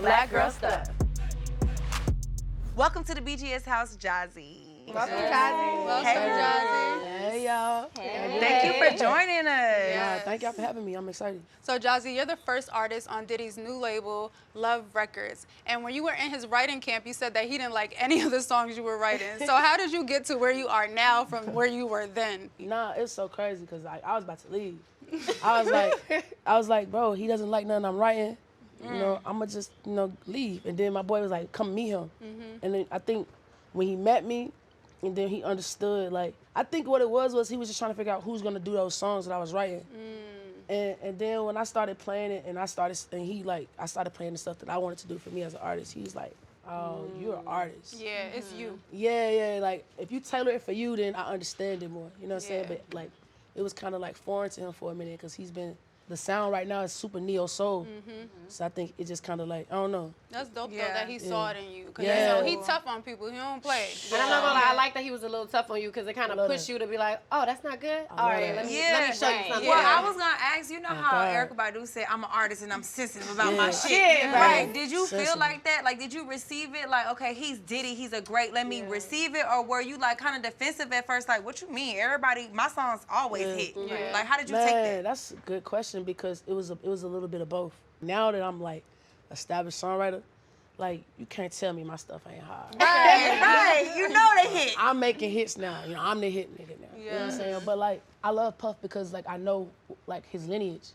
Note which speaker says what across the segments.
Speaker 1: Black Girl Stuff.
Speaker 2: Welcome to the BGS house, Jozzy.
Speaker 1: Welcome, Jozzy.
Speaker 3: Welcome, Jozzy.
Speaker 4: Hey, y'all.
Speaker 1: Hey.
Speaker 2: Thank you for joining us.
Speaker 4: Yeah, thank y'all for having me. I'm excited.
Speaker 3: So, Jozzy, you're the first artist on Diddy's new label, Love Records. And when you were in his writing camp, you said that he didn't like any of the songs you were writing. So how did you get to where you are now from where you were then?
Speaker 4: Nah, it's so crazy because I was about to leave. I was like, bro, he doesn't like nothing I'm writing. You know, I'ma just, leave. And then my boy was like, come meet him. And then I think when he met me, and then he understood, like, I think what it was he was just trying to figure out who's gonna do those songs that I was writing. And then when I started playing it, I started playing the stuff that I wanted to do for me as an artist, he's like, oh, you're an artist.
Speaker 3: Yeah, it's you.
Speaker 4: Yeah, like, if you tailor it for you, then I understand it more, you know what I'm saying? But, like, it was kind of, like, foreign to him for a minute, because the sound right now is super neo-soul. So I think it just kind of like, I don't know.
Speaker 3: That's dope, though, that he saw it in you. Because he tough on people. He don't play.
Speaker 1: And I'm not gonna lie, I like that he was a little tough on you because it kind of pushed you to be like, oh, that's not good? All right, let me show you something.
Speaker 2: Well, I was gonna ask, you know how Erykah Badu said, I'm an artist and I'm sensitive about my shit.
Speaker 1: Yeah,
Speaker 2: right? Did you feel like that? Like, did you receive it? Like, okay, he's Diddy, he's a great, let me receive it? Or were you like kind of defensive at first? Like, what you mean? Everybody, my songs always hit. Like, how did you take that?
Speaker 4: That's a good question because it was a little bit of both. Now that I'm like established songwriter, like, you can't tell me my stuff ain't hard.
Speaker 2: Right. You know the hit.
Speaker 4: I'm making hits now. I'm the hit nigga now. You know what I'm saying? But like, I love Puff because like I know like his lineage.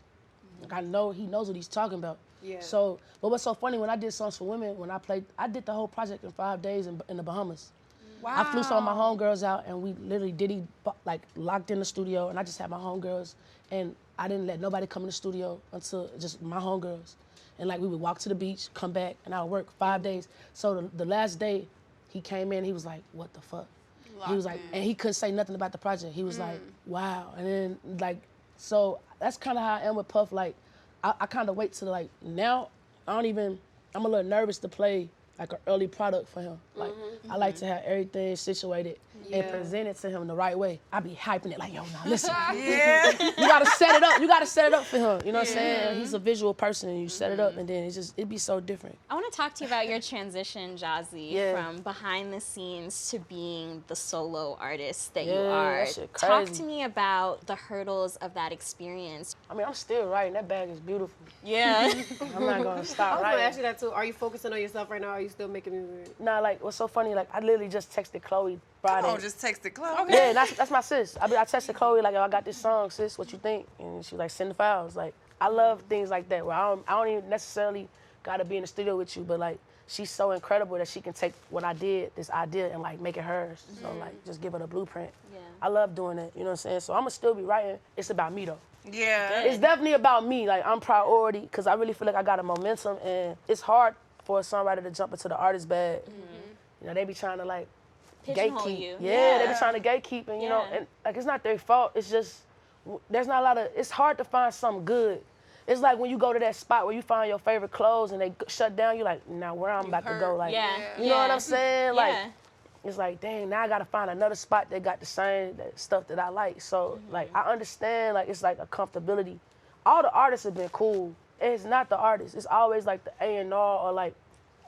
Speaker 4: Like I know he knows what he's talking about.
Speaker 1: Yeah.
Speaker 4: So, but what's so funny when I did Songs for Women, I did the whole project in 5 days in the Bahamas.
Speaker 2: Wow.
Speaker 4: I flew some of my homegirls out and we literally Diddy like locked in the studio and I just had my homegirls and I didn't let nobody come in the studio until just my homegirls. And like we would walk to the beach, come back, and I would work 5 days. So the last day he came in, he was like, what the fuck? He was like, and he couldn't say nothing about the project. He was like, wow. And then like, so that's kind of how I am with Puff. Like, I kind of wait till like, now I'm a little nervous to play like an early product for him. Like, I like to have everything situated and present it to him the right way. I be hyping it like, yo, now listen. You gotta set it up. You gotta set it up for him. You know what I'm saying? He's a visual person and you set it up and then it'd be so different.
Speaker 5: I want to talk to you about your transition, Jozzy, from behind the scenes to being the solo artist that you are.
Speaker 4: That shit crazy.
Speaker 5: Talk to me about the hurdles of that experience.
Speaker 4: I mean, I'm still writing. That bag is beautiful.
Speaker 5: Yeah.
Speaker 4: I'm not gonna stop
Speaker 1: I was
Speaker 4: writing.
Speaker 1: gonna ask you that too. Are you focusing on yourself right now or are you still making music?
Speaker 4: Nah, like, what's so funny, like, I literally just texted Chloe Friday.
Speaker 2: Oh, just text it, Chloe.
Speaker 4: Yeah, that's my sis. I texted Chloe, like, yo, I got this song, sis, what you think? And she was like, send the files. Like, I love things like that, where I don't even necessarily gotta be in the studio with you, but like, she's so incredible that she can take what I did, this idea, and like, make it hers. So like, just give her the blueprint.
Speaker 5: Yeah.
Speaker 4: I love doing it, you know what I'm saying? So I'ma still be writing. It's about me, though.
Speaker 2: Yeah.
Speaker 4: It's definitely about me. Like, I'm priority, because I really feel like I got a momentum, and it's hard for a songwriter to jump into the artist bag. You know, they be trying to, like,
Speaker 5: Pigeonhole
Speaker 4: gatekeep.
Speaker 5: you.
Speaker 4: Yeah, they be trying to gatekeep, and, you know, and, like, it's not their fault. It's just, there's not a lot of, it's hard to find something good. It's like when you go to that spot where you find your favorite clothes and they shut down, you're like, now where I'm about to go? Like, you know what I'm saying? Like, it's like, dang, now I gotta find another spot that got the same stuff that I like. So, like, I understand, like, it's like a comfortability. All the artists have been cool. It's not the artist. It's always like the A&R or like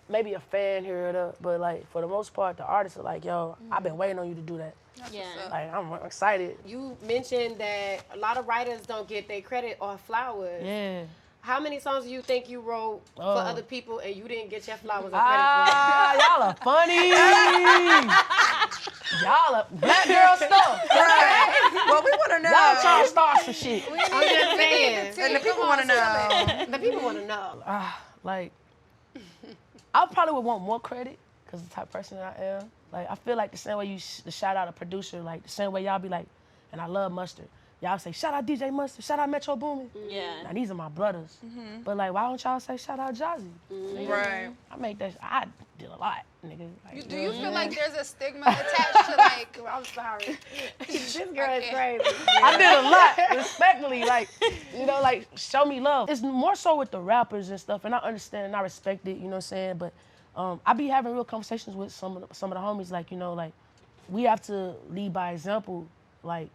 Speaker 4: maybe a fan here or there. But like, for the most part, the artists are like, yo, I've been waiting on you to do that.
Speaker 5: Yeah.
Speaker 4: Like, I'm excited.
Speaker 1: You mentioned that a lot of writers don't get their credit or flowers.
Speaker 4: Yeah.
Speaker 1: How many songs do you think you wrote for other people and you didn't get your flowers or credit
Speaker 4: Y'all are funny. Y'all are black girl stuff.
Speaker 2: Right. Well, we want to know.
Speaker 4: Y'all trying to start some shit.
Speaker 1: for? I'm just saying.
Speaker 2: And the people want to know.
Speaker 1: The people want to know.
Speaker 4: Like, I probably would want more credit because of the type of person that I am. Like, I feel like the same way you shout out a producer, like the same way y'all be like, and I love Mustard. Y'all say, shout out DJ Mustard, shout out Metro Boomin.
Speaker 5: Yeah.
Speaker 4: Now, these are my brothers. But like, why don't y'all say shout out Jozzy?
Speaker 2: Right.
Speaker 4: I make that, I did a lot, nigga. Like,
Speaker 3: Do you feel like there's a stigma attached to like,
Speaker 1: I'm sorry. This girl is crazy.
Speaker 4: I did a lot, respectfully, like, you know, like, show me love. It's more so with the rappers and stuff, and I understand and I respect it, you know what I'm saying? But I be having real conversations with some of the homies, like, you know, like, we have to lead by example, like,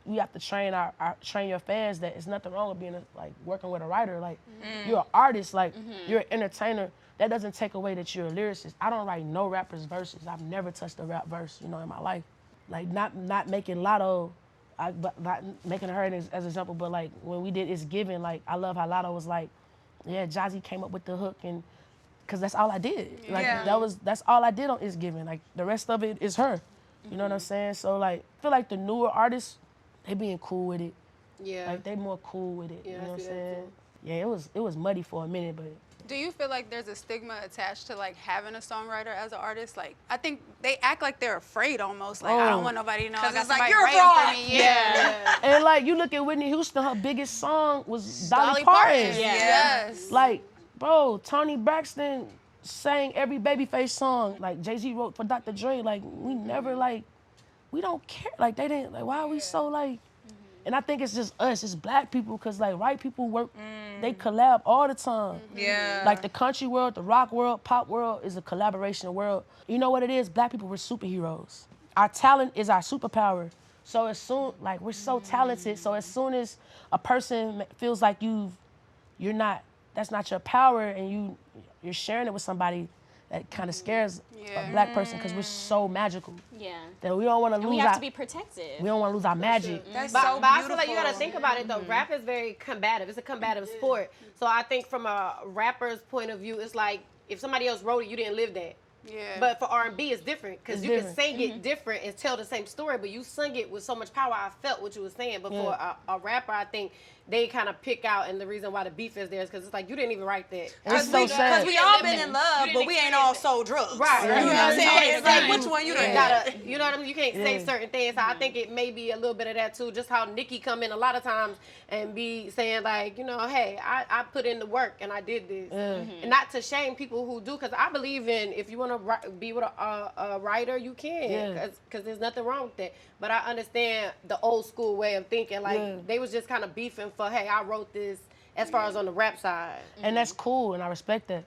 Speaker 4: we have to train your fans that it's nothing wrong with being working with a writer. Like, you're an artist, like, you're an entertainer. that doesn't take away that you're a lyricist. I don't write no rapper's verses. I've never touched a rap verse, you know, in my life. Like, not making Lotto, but not making her as an example, but like when we did It's Given, like I love how Lotto was like, yeah, Jozzy came up with the hook, and because that's all I did. Like that's all I did on It's Given. Like the rest of it is her. You know what I'm saying? So like, I feel like the newer artists, they being cool with it.
Speaker 1: Yeah.
Speaker 4: Like they more cool with it.
Speaker 1: Yeah,
Speaker 4: you know
Speaker 1: I
Speaker 4: what I'm
Speaker 1: see that
Speaker 4: saying?
Speaker 1: too.
Speaker 4: Yeah, it was muddy for a minute, but.
Speaker 3: Do you feel like there's a stigma attached to like having a songwriter as an artist? Like, I think they act like they're afraid almost. Like, I don't want nobody to know I got
Speaker 2: it's like,
Speaker 3: somebody
Speaker 2: you're a
Speaker 3: writing
Speaker 2: fraud.
Speaker 3: for me. Yeah.
Speaker 4: And like you look at Whitney Houston, her biggest song was Dolly Parton.
Speaker 3: Yes.
Speaker 4: Like, bro, Toni Braxton sang every Babyface song. Like Jay-Z wrote for Dr. Dre. Like we never like, we don't care. Like they didn't, like why are we so like, and I think it's just us, it's black people, cause like white people work, they collab all the time.
Speaker 2: Yeah.
Speaker 4: Like the country world, the rock world, pop world is a collaboration world. You know what it is? Black people, we're superheroes. Our talent is our superpower. So as soon, like we're so talented, so as soon as a person feels like you're not, that's not your power, and you're sharing it with somebody, that kind of scares a black person, because we're so magical.
Speaker 5: Yeah.
Speaker 4: That we don't want to lose
Speaker 5: We have to be protective.
Speaker 4: we don't want to lose our magic.
Speaker 2: That's
Speaker 1: But
Speaker 2: so
Speaker 1: I
Speaker 2: beautiful.
Speaker 1: feel like you gotta think about it though. Rap is very combative. It's a combative sport. So I think from a rapper's point of view, it's like if somebody else wrote it, you didn't live that.
Speaker 3: Yeah.
Speaker 1: But for R&B, it's different because
Speaker 4: It's
Speaker 1: you can
Speaker 4: different.
Speaker 1: sing it different and tell the same story, but you sung it with so much power. I felt what you were saying. But for a rapper, I think they kind of pick out, and the reason why the beef is there is because it's like you didn't even write that.
Speaker 4: It's so sad.
Speaker 2: Because we all been in love, but we ain't all sold drugs.
Speaker 1: Right.
Speaker 2: You know what I'm saying? It's like, which one you done
Speaker 1: Gotta, you know what I mean? You can't say certain things. So I think it may be a little bit of that too. Just how Nicki come in a lot of times and be saying like, you know, hey, I put in the work and I did this, and not to shame people who do, because I believe in if you want to be with a writer, you can, because there's nothing wrong with that. But I understand the old school way of thinking. Like they was just kind of beefing for, hey, I wrote this. As far as on the rap side,
Speaker 4: And that's cool, and I respect that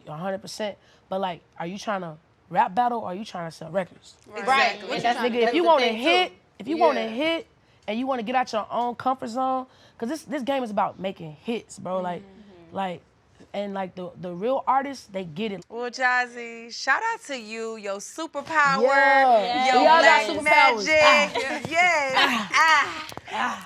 Speaker 4: 100%. But like, are you trying to rap battle, or are you trying to sell records?
Speaker 1: right?
Speaker 4: And that's nigga, if you want to hit, if you want to hit, and you want to get out your own comfort zone, because this game is about making hits, bro. Like, and like the real artists, they get it.
Speaker 2: Well, Jozzy, shout out to you, your superpower,
Speaker 4: Yeah.
Speaker 2: your
Speaker 4: We all got
Speaker 2: black
Speaker 4: superpowers.
Speaker 2: magic,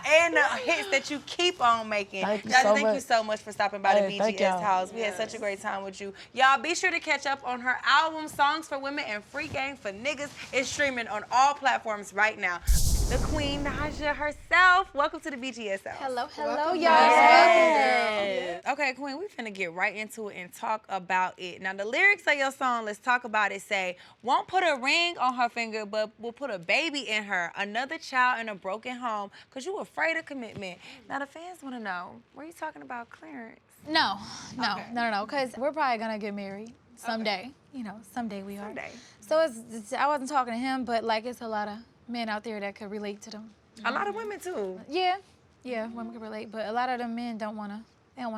Speaker 2: and the hits that you keep on making.
Speaker 4: Thank you
Speaker 2: Jozzy,
Speaker 4: so
Speaker 2: thank you
Speaker 4: much.
Speaker 2: so much for stopping by
Speaker 4: Hey,
Speaker 2: the
Speaker 4: thank
Speaker 2: BGS
Speaker 4: y'all.
Speaker 2: house. We had such a great time with you. Y'all, be sure to catch up on her album, Songs for Women and Free Game for Niggas. It's streaming on all platforms right now. The Queen Naija herself. Welcome to the BGS house.
Speaker 3: Hello, y'all.
Speaker 2: Yes. Okay, Queen, we finna get right into it and talk about it. Now, the lyrics of your song, Let's Talk About It, say, won't put a ring on her finger, but will put a baby in her, another child in a broken home, because you afraid of commitment. Now, the fans want to know, were you talking about Clarence?
Speaker 6: No, because we're probably gonna get married someday. You know, someday we are.
Speaker 2: Someday.
Speaker 6: So it's I wasn't talking to him, but like it's a lot of men out there that could relate to them.
Speaker 2: A lot of women, too.
Speaker 6: Yeah, women can relate, but a lot of them men don't wanna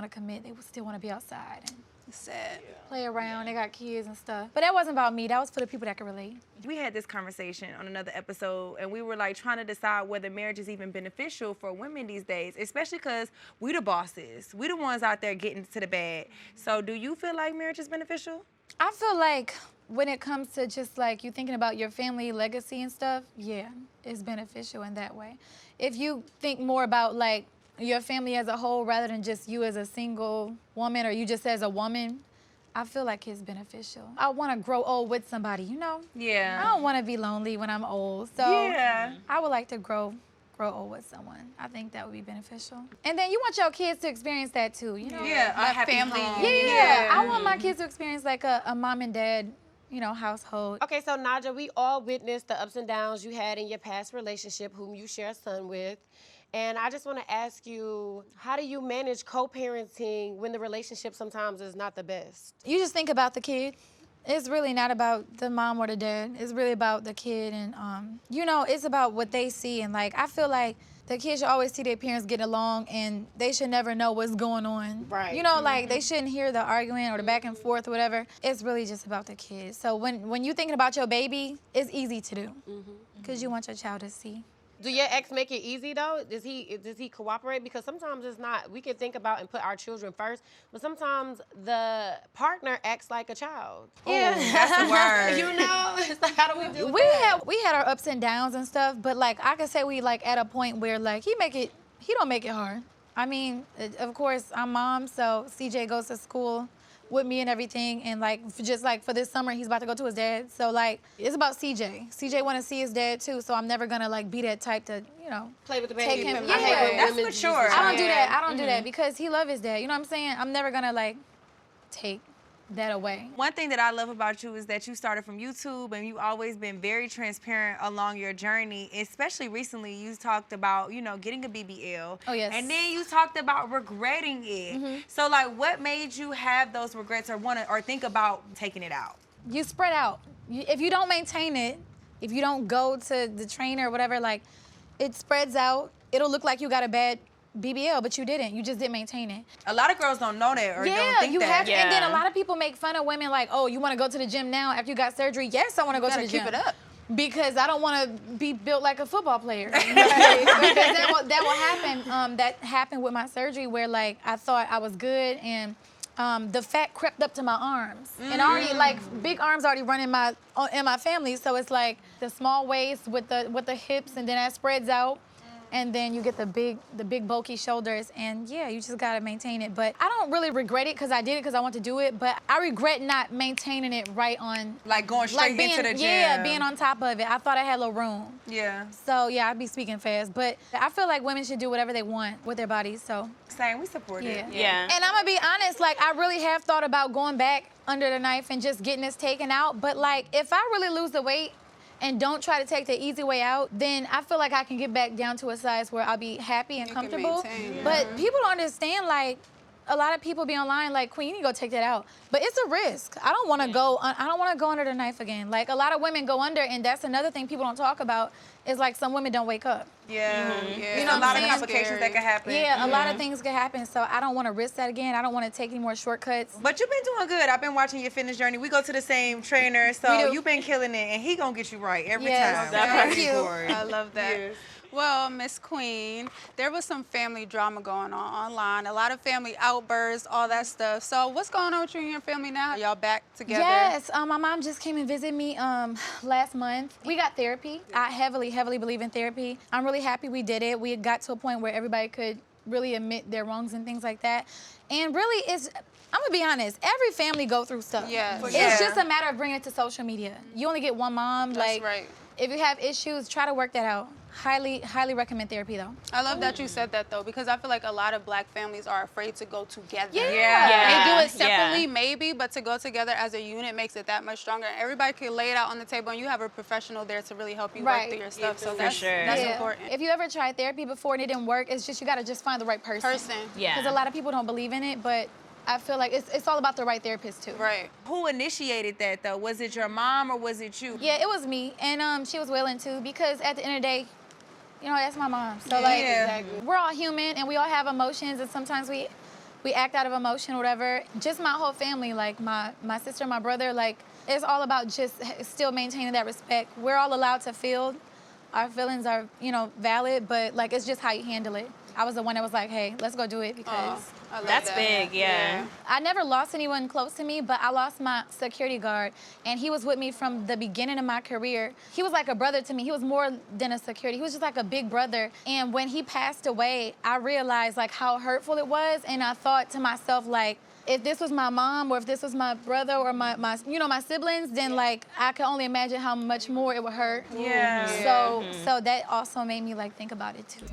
Speaker 6: commit. They still wanna be outside and
Speaker 3: Sad.
Speaker 6: play around. They got kids and stuff. But that wasn't about me. That was for the people that could relate.
Speaker 2: We had this conversation on another episode, and we were like trying to decide whether marriage is even beneficial for women these days, especially because we the bosses. We the ones out there getting to the bag. So do you feel like marriage is beneficial?
Speaker 6: I feel like when it comes to just like you thinking about your family legacy and stuff, yeah, it's beneficial in that way. If you think more about like your family as a whole rather than just you as a single woman or you just as a woman, I feel like it's beneficial. I want to grow old with somebody, you know?
Speaker 2: Yeah.
Speaker 6: I don't want to be lonely when I'm old, so
Speaker 2: Yeah.
Speaker 6: I would like to grow old with someone. I think that would be beneficial. And then you want your kids to experience that too, you know?
Speaker 2: Yeah, a happy
Speaker 3: family.
Speaker 2: home.
Speaker 6: Yeah. I want my kids to experience like a mom and dad, you know, household.
Speaker 1: Okay, so Naija, we all witnessed the ups and downs you had in your past relationship, whom you share a son with. And I just want to ask you, how do you manage co-parenting when the relationship sometimes is not the best?
Speaker 6: You just think about the kid. It's really not about the mom or the dad. It's really about the kid, and you know, it's about what they see. And like, I feel like the kids should always see their parents get along, and they should never know what's going on.
Speaker 1: Right.
Speaker 6: You know, like they shouldn't hear the argument or the back and forth or whatever. It's really just about the kids. So when you're thinking about your baby, it's easy to do because you want your child to see
Speaker 1: Do your ex make it easy though? Does he cooperate? Because sometimes it's not. We can think about and put our children first, but sometimes the partner acts like a child.
Speaker 2: Yeah, that's the word.
Speaker 1: You know, it's like, how do we do
Speaker 6: We had our ups and downs and stuff, but like I could say we like at a point where like he don't make it hard. I mean, of course I'm mom, so CJ goes to school with me and everything, and like just like for this summer he's about to go to his dad, so like it's about CJ want to see his dad too, so I'm never gonna like be that type to, you know,
Speaker 1: play with the baby?
Speaker 6: take him.
Speaker 1: I hate when
Speaker 2: That's
Speaker 1: women
Speaker 2: for sure.
Speaker 1: use
Speaker 6: I don't do
Speaker 1: that.
Speaker 6: that. I don't do that because he love his dad. You know what I'm saying? I'm never gonna like take that away.
Speaker 2: One thing that I love about you is that you started from YouTube and you've always been very transparent along your journey. Especially recently, you talked about, you know, getting a BBL.
Speaker 6: Oh, yes.
Speaker 2: And then you talked about regretting it. So, like, what made you have those regrets or think about taking it out?
Speaker 6: You spread out. If you don't maintain it, if you don't go to the trainer or whatever, like it spreads out. It'll look like you got a bad BBL, but you didn't. You just didn't maintain it.
Speaker 2: A lot of girls don't know that or don't think
Speaker 6: you
Speaker 2: that.
Speaker 6: have to. And then a lot of people make fun of women like, oh, you want to go to the gym now after you got surgery? Yes, I want to go to the gym.
Speaker 3: Keep it up.
Speaker 6: Because I don't want to be built like a football player. Because that will happen. That happened with my surgery where like I thought I was good and the fat crept up to my arms. And already like big arms already run in my family. So it's like the small waist with the hips and then that spreads out. And then you get the big bulky shoulders, and yeah, you just gotta maintain it. But I don't really regret it because I did it because I want to do it, but I regret not maintaining it right on.
Speaker 2: Like going straight into the gym.
Speaker 6: Yeah, being on top of it. I thought I had a little room.
Speaker 2: Yeah.
Speaker 6: So yeah, I'd be speaking fast, but I feel like women should do whatever they want with their bodies, so.
Speaker 2: Same, we support it.
Speaker 5: Yeah.
Speaker 6: And I'm gonna be honest, like I really have thought about going back under the knife and just getting this taken out, but like if I really lose the weight, and don't try to take the easy way out, then I feel like I can get back down to a size where I'll be happy and comfortable. But people don't understand, like, a lot of people be online like, Queen, you need to go take that out. But it's a risk. I don't want to go under the knife again. Like, a lot of women go under, and that's another thing people don't talk about, is like some women don't wake up.
Speaker 2: Yeah.
Speaker 3: Yeah.
Speaker 2: You know, a lot of complications that can happen.
Speaker 6: Yeah, a lot of things can happen, so I don't want to risk that again. I don't want to take any more shortcuts.
Speaker 2: But you've been doing good. I've been watching your fitness journey. We go to the same trainer, so you've been killing it, and he gonna get you right every time.
Speaker 6: Thank you.
Speaker 3: I love that.
Speaker 2: Yes.
Speaker 3: Well, Miss Queen, there was some family drama going on online, a lot of family outbursts, all that stuff. So what's going on with you and your family now? Are y'all back together?
Speaker 6: Yes, my mom just came and visited me last month. We got therapy. I heavily believe in therapy. I'm really happy we did it. We got to a point where everybody could really admit their wrongs and things like that. And really, I'm gonna be honest, every family go through stuff.
Speaker 3: Yeah.
Speaker 6: It's just a matter of bringing it to social media. You only get one mom.
Speaker 3: That's right.
Speaker 6: If you have issues, try to work that out. Highly recommend therapy though.
Speaker 3: I love that you said that though, because I feel like a lot of black families are afraid to go together.
Speaker 6: Yeah.
Speaker 3: They do it separately maybe, but to go together as a unit makes it that much stronger. Everybody can lay it out on the table and you have a professional there to really help you work through your stuff. So that's important.
Speaker 6: If you ever tried therapy before and it didn't work, it's just you gotta just find the right person.
Speaker 5: Yeah.
Speaker 6: Because a lot of people don't believe in it, but I feel like it's all about the right therapist too.
Speaker 3: Right.
Speaker 2: Who initiated that though? Was it your mom or was it you?
Speaker 6: Yeah, it was me, and she was willing to, because at the end of the day, you know, that's my mom. So we're all human and we all have emotions, and sometimes we act out of emotion or whatever. Just my whole family, like my sister, my brother, like it's all about just still maintaining that respect. We're all allowed to feel. Our feelings are, you know, valid, but like it's just how you handle it. I was the one that was like, hey, let's go do it because
Speaker 5: that's big, yeah.
Speaker 6: I never lost anyone close to me, but I lost my security guard, and he was with me from the beginning of my career. He was like a brother to me. He was more than a security. He was just like a big brother. And when he passed away, I realized like how hurtful it was, and I thought to myself like, if this was my mom or if this was my brother or my siblings, then like I could only imagine how much more it would hurt.
Speaker 2: Yeah.
Speaker 6: So that also made me like think about it too.